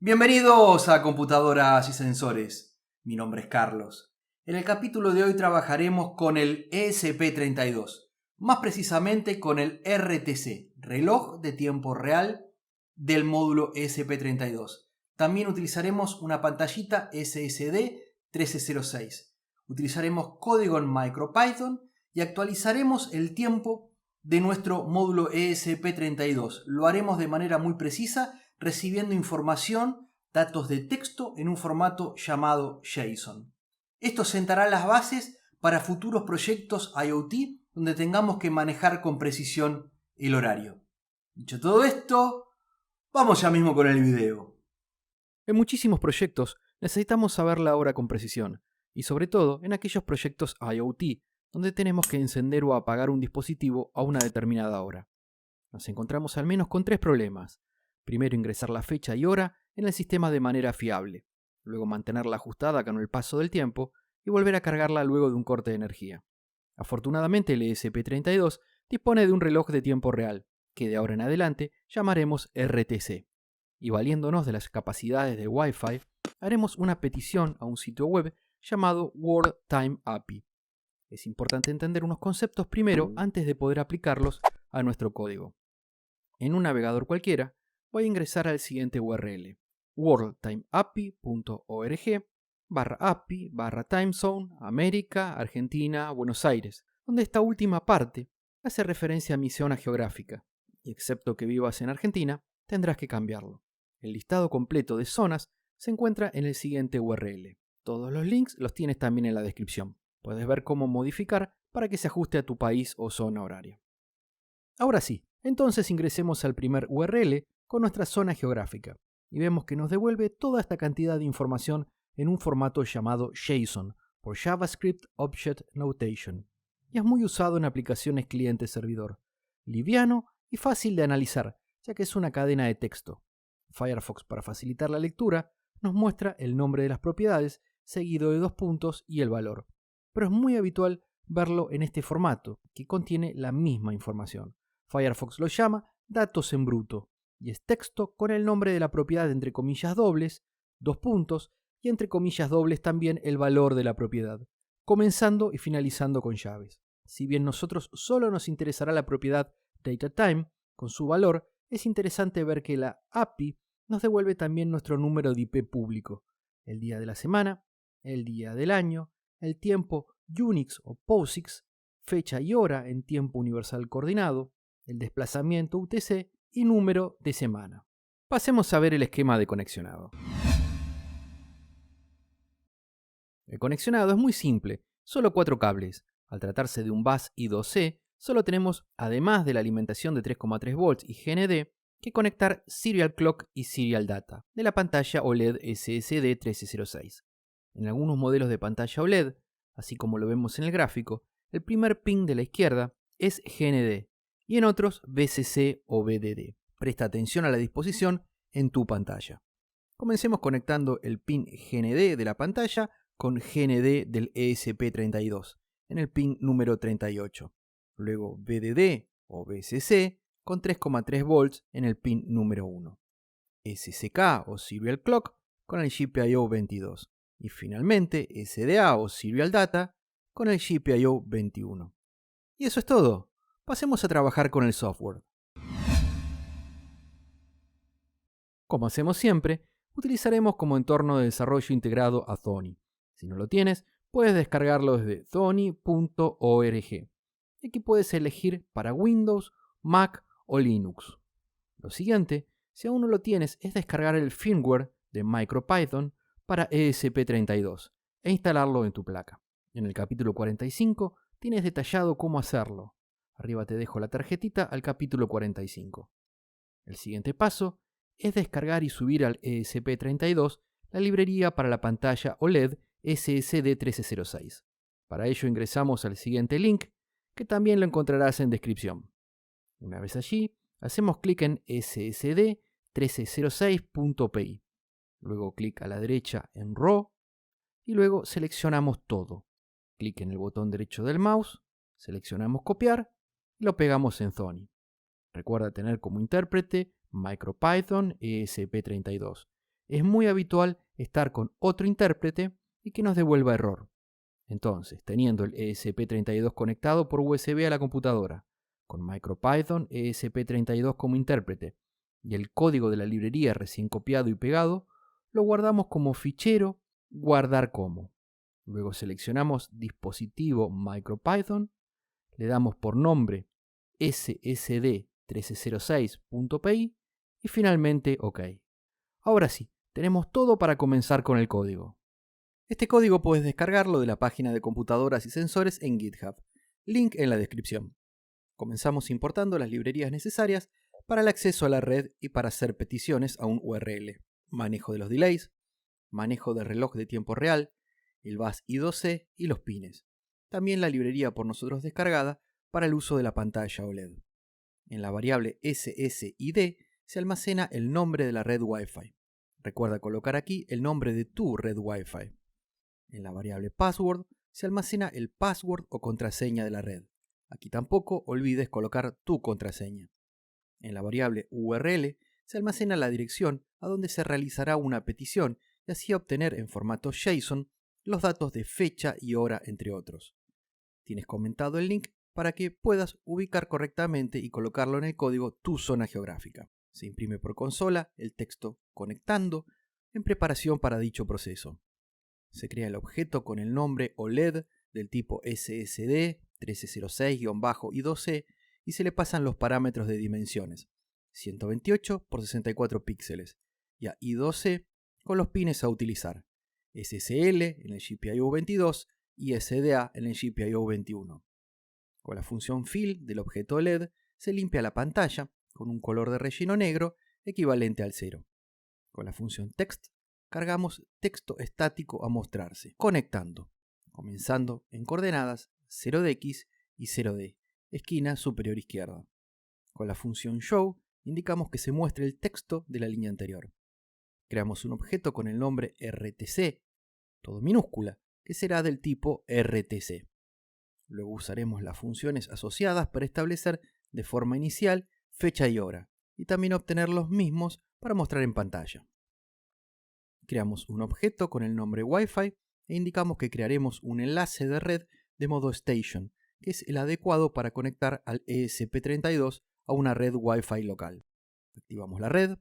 Bienvenidos a Computadoras y Sensores. Mi nombre es Carlos. En el capítulo de hoy trabajaremos con el ESP32, más precisamente con el RTC, reloj de tiempo real del módulo ESP32. También utilizaremos una pantallita SSD 1306. Utilizaremos código en MicroPython y actualizaremos el tiempo de nuestro módulo ESP32. Lo haremos de manera muy precisa, recibiendo información, datos de texto en un formato llamado JSON. Esto sentará las bases para futuros proyectos IoT donde tengamos que manejar con precisión el horario. Dicho todo esto, vamos ya mismo con el video. En muchísimos proyectos necesitamos saber la hora con precisión, y sobre todo en aquellos proyectos IoT, donde tenemos que encender o apagar un dispositivo a una determinada hora. Nos encontramos al menos con tres problemas. Primero, ingresar la fecha y hora en el sistema de manera fiable. Luego, mantenerla ajustada con el paso del tiempo y volver a cargarla luego de un corte de energía. Afortunadamente, el ESP32 dispone de un reloj de tiempo real, que de ahora en adelante llamaremos RTC. Y valiéndonos de las capacidades de Wi-Fi, haremos una petición a un sitio web llamado World Time API. Es importante entender unos conceptos primero antes de poder aplicarlos a nuestro código. En un navegador cualquiera, voy a ingresar al siguiente URL: worldtimeapi.org/API/timezone América, Argentina, Buenos Aires, donde esta última parte hace referencia a mi zona geográfica, y excepto que vivas en Argentina, tendrás que cambiarlo. El listado completo de zonas se encuentra en el siguiente URL. Todos los links los tienes también en la descripción. Puedes ver cómo modificar para que se ajuste a tu país o zona horaria. Ahora sí, entonces ingresemos al primer URL con nuestra zona geográfica y vemos que nos devuelve toda esta cantidad de información en un formato llamado JSON, por JavaScript Object Notation, y es muy usado en aplicaciones cliente-servidor, liviano y fácil de analizar, ya que es una cadena de texto. Firefox, para facilitar la lectura, nos muestra el nombre de las propiedades seguido de 2 puntos y el valor, pero es muy habitual verlo en este formato, que contiene la misma información. Firefox lo llama datos en bruto, y es texto con el nombre de la propiedad entre comillas dobles, 2 puntos, y entre comillas dobles también el valor de la propiedad, comenzando y finalizando con llaves. Si bien nosotros solo nos interesará la propiedad DataTime, con su valor, es interesante ver que la API nos devuelve también nuestro número de IP público, el día de la semana, el día del año, el tiempo Unix o POSIX, fecha y hora en tiempo universal coordinado, el desplazamiento UTC y número de semana. Pasemos a ver el esquema de conexionado. El conexionado es muy simple, solo 4 cables. Al tratarse de un bus I2C, solo tenemos, además de la alimentación de 3,3 volts y GND, que conectar Serial Clock y Serial Data de la pantalla OLED SSD 1306. En algunos modelos de pantalla OLED, así como lo vemos en el gráfico, el primer pin de la izquierda es GND y en otros BCC o BDD. Presta atención a la disposición en tu pantalla. Comencemos conectando el pin GND de la pantalla con GND del ESP32 en el pin número 38. Luego BDD o BCC con 3,3 volts en el pin número 1. SCK o Serial Clock con el GPIO 22. Y finalmente SDA o Serial Data con el GPIO 21. Y eso es todo. Pasemos a trabajar con el software. Como hacemos siempre, utilizaremos como entorno de desarrollo integrado a Thonny. Si no lo tienes, puedes descargarlo desde thonny.org. Aquí puedes elegir para Windows, Mac o Linux. Lo siguiente, si aún no lo tienes, es descargar el firmware de MicroPython para ESP32 e instalarlo en tu placa. En el capítulo 45 tienes detallado cómo hacerlo. Arriba te dejo la tarjetita al capítulo 45. El siguiente paso es descargar y subir al ESP32 la librería para la pantalla OLED SSD 1306. Para ello ingresamos al siguiente link, que también lo encontrarás en descripción. Una vez allí, hacemos clic en ssd1306.py. Luego clic a la derecha en RAW y luego seleccionamos todo. Clic en el botón derecho del mouse, seleccionamos copiar y lo pegamos en Thonny. Recuerda tener como intérprete MicroPython ESP32 es muy habitual estar con otro intérprete y que nos devuelva error. Entonces, teniendo el ESP32 conectado por USB a la computadora, con MicroPython ESP32 como intérprete y el código de la librería recién copiado y pegado, lo guardamos como fichero guardar como. Luego seleccionamos dispositivo MicroPython, le damos por nombre ssd1306.py y finalmente OK. Ahora sí, tenemos todo para comenzar con el código. Este código puedes descargarlo de la página de computadoras y sensores en GitHub. Link en la descripción. Comenzamos importando las librerías necesarias para el acceso a la red y para hacer peticiones a un URL. Manejo de los delays, manejo del reloj de tiempo real, el bus I2C y los pines. También la librería por nosotros descargada para el uso de la pantalla OLED. En la variable SSID se almacena el nombre de la red Wi-Fi. Recuerda colocar aquí el nombre de tu red Wi-Fi. En la variable password se almacena el password o contraseña de la red. Aquí tampoco olvides colocar tu contraseña. En la variable URL se almacena la dirección a donde se realizará una petición y así obtener en formato JSON los datos de fecha y hora, entre otros. Tienes comentado el link para que puedas ubicar correctamente y colocarlo en el código tu zona geográfica. Se imprime por consola el texto conectando en preparación para dicho proceso. Se crea el objeto con el nombre OLED del tipo SSD 1306-I2C y se le pasan los parámetros de dimensiones 128 por 64 píxeles y a I2C con los pines a utilizar SSL en el GPIO 22 y SDA en el GPIO 21. Con la función fill del objeto OLED se limpia la pantalla con un color de relleno negro equivalente al 0. Con la función text cargamos texto estático a mostrarse, conectando, comenzando en coordenadas 0 de X y 0 de esquina superior izquierda. Con la función show indicamos que se muestre el texto de la línea anterior. Creamos un objeto con el nombre RTC, todo minúscula, que será del tipo RTC. Luego usaremos las funciones asociadas para establecer de forma inicial fecha y hora, y también obtener los mismos para mostrar en pantalla. Creamos un objeto con el nombre Wi-Fi e indicamos que crearemos un enlace de red de modo Station, que es el adecuado para conectar al ESP32 a una red Wi-Fi local. Activamos la red,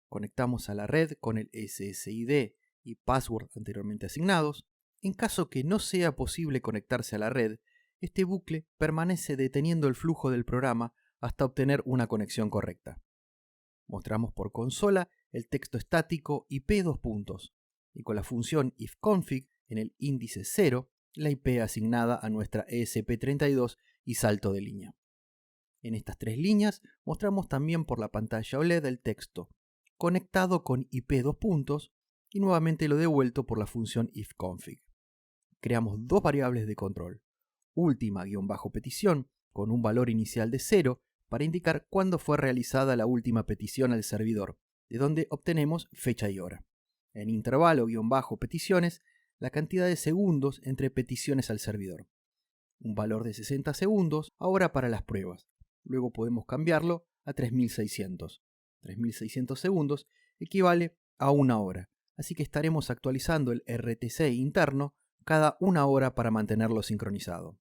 conectamos a la red con el SSID y password anteriormente asignados. En caso que no sea posible conectarse a la red, este bucle permanece deteniendo el flujo del programa hasta obtener una conexión correcta. Mostramos por consola el texto estático IP 2 puntos y con la función ifconfig en el índice 0 la IP asignada a nuestra ESP32 y salto de línea. En estas tres líneas mostramos también por la pantalla OLED el texto conectado con IP 2 puntos y nuevamente lo devuelto por la función ifconfig. Creamos dos variables de control, última-petición con un valor inicial de 0 para indicar cuándo fue realizada la última petición al servidor, de donde obtenemos fecha y hora. En intervalo-peticiones, la cantidad de segundos entre peticiones al servidor. Un valor de 60 segundos ahora para las pruebas. Luego podemos cambiarlo a 3600. 3600 segundos equivale a una hora, así que estaremos actualizando el RTC interno cada una hora para mantenerlo sincronizado.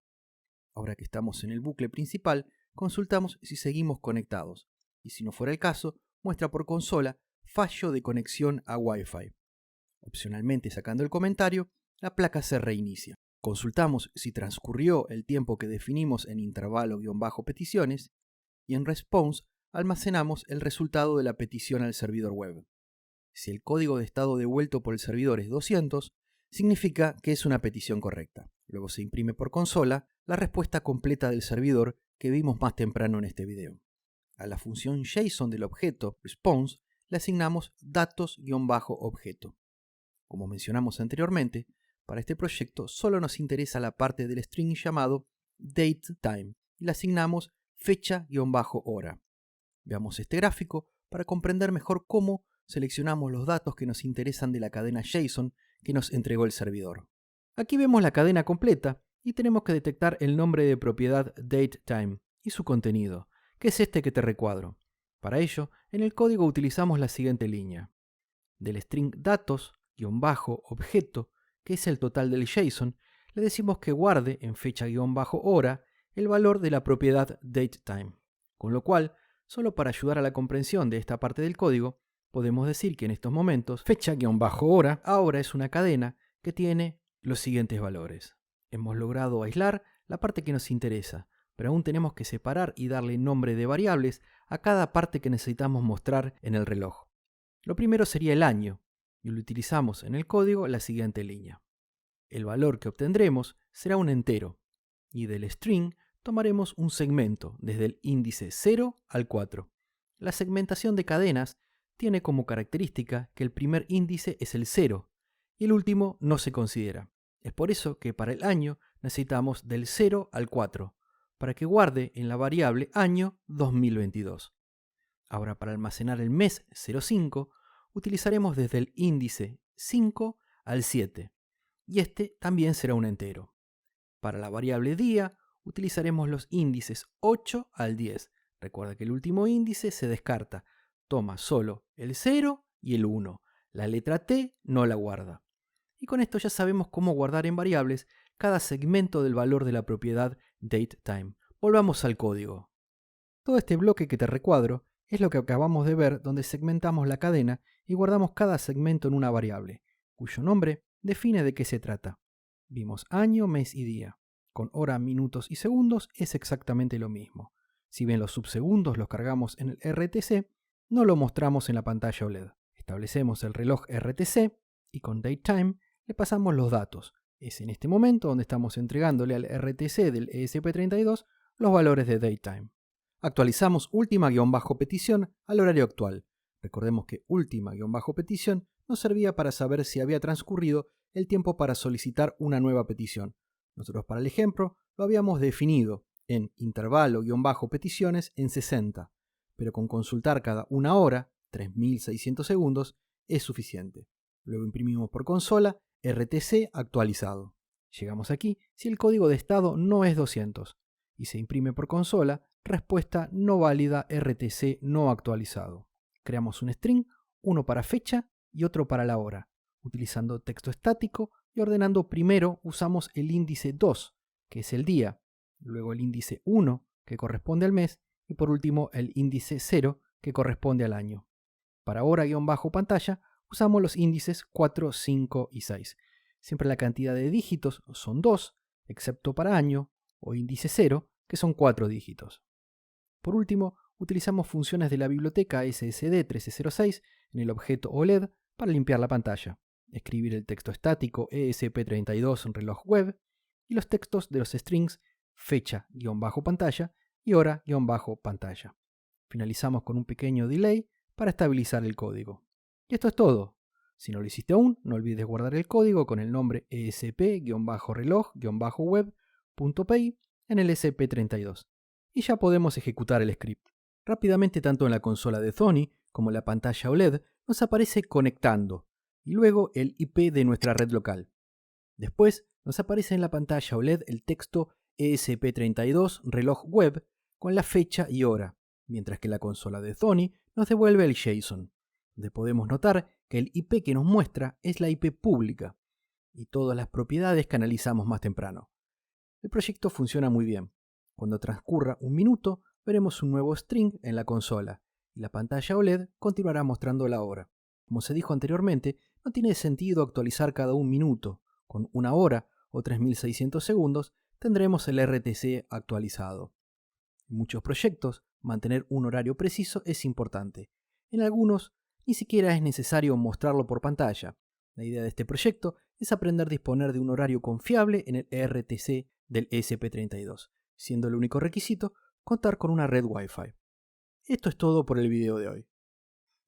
Ahora que estamos en el bucle principal, consultamos si seguimos conectados, y si no fuera el caso, muestra por consola fallo de conexión a Wi-Fi. Opcionalmente, sacando el comentario, la placa se reinicia. Consultamos si transcurrió el tiempo que definimos en intervalo-peticiones y en response almacenamos el resultado de la petición al servidor web. Si el código de estado devuelto por el servidor es 200, significa que es una petición correcta. Luego se imprime por consola la respuesta completa del servidor que vimos más temprano en este video. A la función JSON del objeto response le asignamos datos-objeto. Como mencionamos anteriormente, para este proyecto solo nos interesa la parte del string llamado datetime y le asignamos fecha-hora. Veamos este gráfico para comprender mejor cómo seleccionamos los datos que nos interesan de la cadena JSON que nos entregó el servidor. Aquí vemos la cadena completa y tenemos que detectar el nombre de propiedad datetime y su contenido, que es este que te recuadro. Para ello, en el código utilizamos la siguiente línea. Del string datos-objeto, que es el total del JSON, le decimos que guarde en fecha-hora el valor de la propiedad datetime. Con lo cual, solo para ayudar a la comprensión de esta parte del código, podemos decir que en estos momentos fecha-hora ahora es una cadena que tiene los siguientes valores. Hemos logrado aislar la parte que nos interesa, pero aún tenemos que separar y darle nombre de variables a cada parte que necesitamos mostrar en el reloj. Lo primero sería el año, y lo utilizamos en el código la siguiente línea. El valor que obtendremos será un entero, y del string tomaremos un segmento desde el índice 0 al 4. La segmentación de cadenas tiene como característica que el primer índice es el 0, y el último no se considera. Es por eso que para el año necesitamos del 0 al 4, para que guarde en la variable año 2022. Ahora, para almacenar el mes 05, utilizaremos desde el índice 5 al 7, y este también será un entero. Para la variable día, utilizaremos los índices 8 al 10. Recuerda que el último índice se descarta, toma solo el 0 y el 1. La letra T no la guarda. Y con esto ya sabemos cómo guardar en variables cada segmento del valor de la propiedad datetime. Volvamos al código. Todo este bloque que te recuadro es lo que acabamos de ver, donde segmentamos la cadena y guardamos cada segmento en una variable, cuyo nombre define de qué se trata. Vimos año, mes y día. Con hora, minutos y segundos es exactamente lo mismo. Si bien los subsegundos los cargamos en el RTC, no lo mostramos en la pantalla OLED. Establecemos el reloj RTC y con datetime le pasamos los datos. Es en este momento donde estamos entregándole al RTC del ESP32 los valores de datetime. Actualizamos última-petición al horario actual. Recordemos que última-petición nos servía para saber si había transcurrido el tiempo para solicitar una nueva petición. Nosotros para el ejemplo lo habíamos definido en intervalo-peticiones en 60, pero con consultar cada una hora, 3600 segundos, es suficiente. Luego imprimimos por consola RTC actualizado. Llegamos aquí si el código de estado no es 200 y se imprime por consola respuesta no válida RTC no actualizado. Creamos un string, uno para fecha y otro para la hora, utilizando texto estático y ordenando primero usamos el índice 2, que es el día, luego el índice 1, que corresponde al mes, y por último el índice 0, que corresponde al año. Para hora-pantalla usamos los índices 4, 5 y 6. Siempre la cantidad de dígitos son 2, excepto para año o índice 0, que son 4 dígitos. Por último, utilizamos funciones de la biblioteca SSD 1306 en el objeto OLED para limpiar la pantalla, escribir el texto estático ESP32 reloj web y los textos de los strings fecha-pantalla y hora-pantalla. Finalizamos con un pequeño delay para estabilizar el código. Y esto es todo. Si no lo hiciste aún, no olvides guardar el código con el nombre esp-reloj-web.py en el ESP32. Y ya podemos ejecutar el script. Rápidamente, tanto en la consola de Sony como en la pantalla OLED nos aparece conectando y luego el IP de nuestra red local. Después nos aparece en la pantalla OLED el texto ESP32 reloj web con la fecha y hora, mientras que la consola de Sony nos devuelve el JSON, donde podemos notar que el IP que nos muestra es la IP pública y todas las propiedades que analizamos más temprano. El proyecto funciona muy bien. Cuando transcurra un minuto, veremos un nuevo string en la consola y la pantalla OLED continuará mostrando la hora. Como se dijo anteriormente, no tiene sentido actualizar cada un minuto. Con una hora o 3600 segundos tendremos el RTC actualizado. En muchos proyectos, mantener un horario preciso es importante. En algunos, ni siquiera es necesario mostrarlo por pantalla. La idea de este proyecto es aprender a disponer de un horario confiable en el RTC del ESP32, siendo el único requisito contar con una red Wi-Fi. Esto es todo por el video de hoy.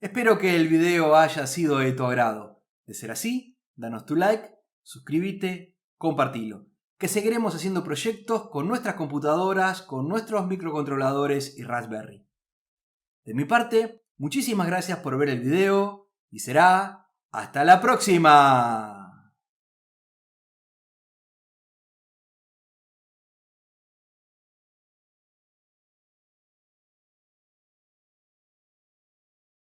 Espero que el video haya sido de tu agrado. De ser así, danos tu like, suscríbete, compartilo. Que seguiremos haciendo proyectos con nuestras computadoras, con nuestros microcontroladores y Raspberry. De mi parte, muchísimas gracias por ver el video y será hasta la próxima.